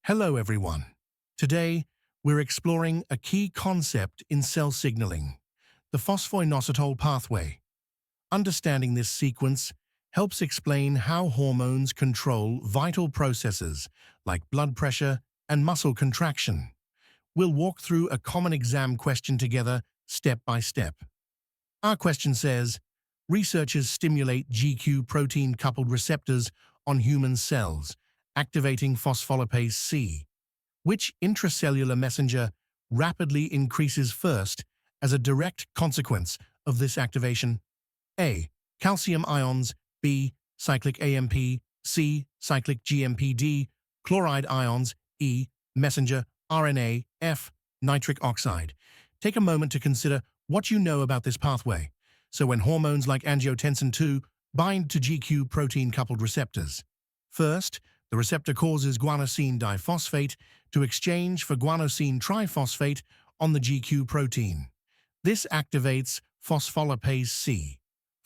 Hello everyone. Today, we're exploring a key concept in cell signaling, the phosphoinositol pathway. Understanding this sequence helps explain how hormones control vital processes like blood pressure and muscle contraction. We'll walk through a common exam question together, step by step. Our question says, researchers stimulate GQ protein-coupled receptors on human cells, activating phospholipase C. Which intracellular messenger rapidly increases first as a direct consequence of this activation? A. Calcium ions. B. Cyclic AMP. C. Cyclic GMP. Chloride ions. E. Messenger RNA. F. Nitric oxide. Take a moment to consider what you know about this pathway. So when hormones like angiotensin II bind to GQ protein-coupled receptors. First, the receptor causes guanosine diphosphate to exchange for guanosine triphosphate on the GQ protein. This activates phospholipase C.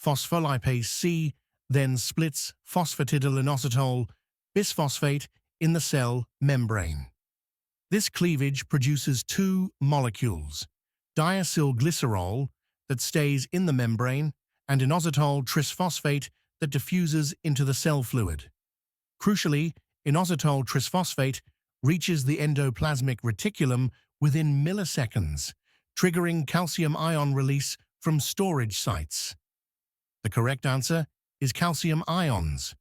Phospholipase C then splits phosphatidylinositol bisphosphate in the cell membrane. This cleavage produces two molecules, diacylglycerol that stays in the membrane and inositol trisphosphate that diffuses into the cell fluid. Crucially, inositol trisphosphate reaches the endoplasmic reticulum within milliseconds, triggering calcium ion release from storage sites. The correct answer is calcium ions.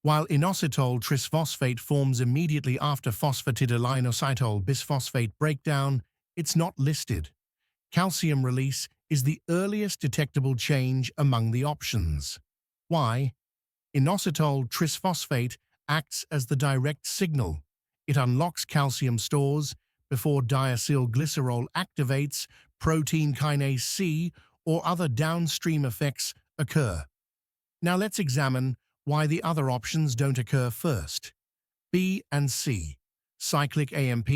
While inositol trisphosphate forms immediately after phosphatidylinositol bisphosphate breakdown, it's not listed. Calcium release is the earliest detectable change among the options. Why? Inositol trisphosphate acts as the direct signal. It unlocks calcium stores before diacylglycerol activates protein kinase C or other downstream effects occur. Now let's examine why the other options don't occur first. B and C, cyclic AMP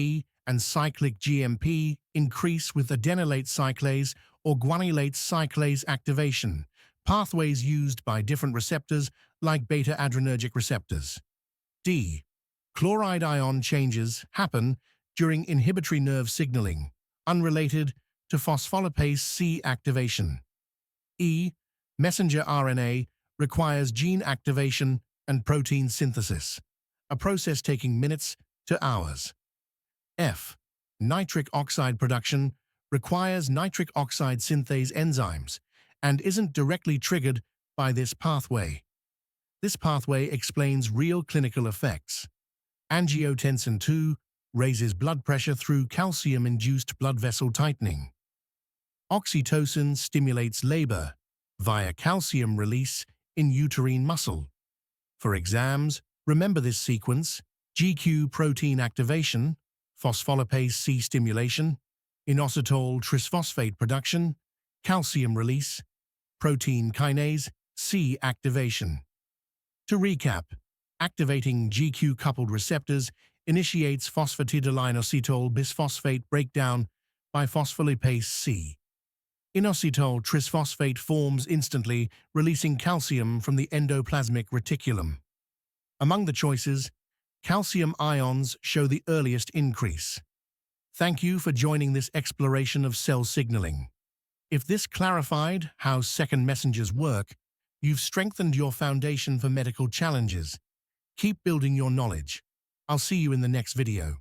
and cyclic GMP increase with adenylate cyclase or guanylate cyclase activation, pathways used by different receptors like beta-adrenergic receptors. D. Chloride ion changes happen during inhibitory nerve signaling, unrelated to phospholipase C activation. E. Messenger RNA requires gene activation and protein synthesis, a process taking minutes to hours. F. Nitric oxide production requires nitric oxide synthase enzymes and isn't directly triggered by this pathway. This pathway explains real clinical effects. Angiotensin II raises blood pressure through calcium-induced blood vessel tightening. Oxytocin stimulates labor via calcium release in uterine muscle. For exams, remember this sequence: GQ protein activation, phospholipase C stimulation, inositol trisphosphate production, calcium release, protein kinase C activation. To recap, activating GQ-coupled receptors initiates phosphatidylinositol bisphosphate breakdown by phospholipase C. Inositol trisphosphate forms instantly, releasing calcium from the endoplasmic reticulum. Among the choices, calcium ions show the earliest increase. Thank you for joining this exploration of cell signaling. If this clarified how second messengers work, you've strengthened your foundation for medical challenges. Keep building your knowledge. I'll see you in the next video.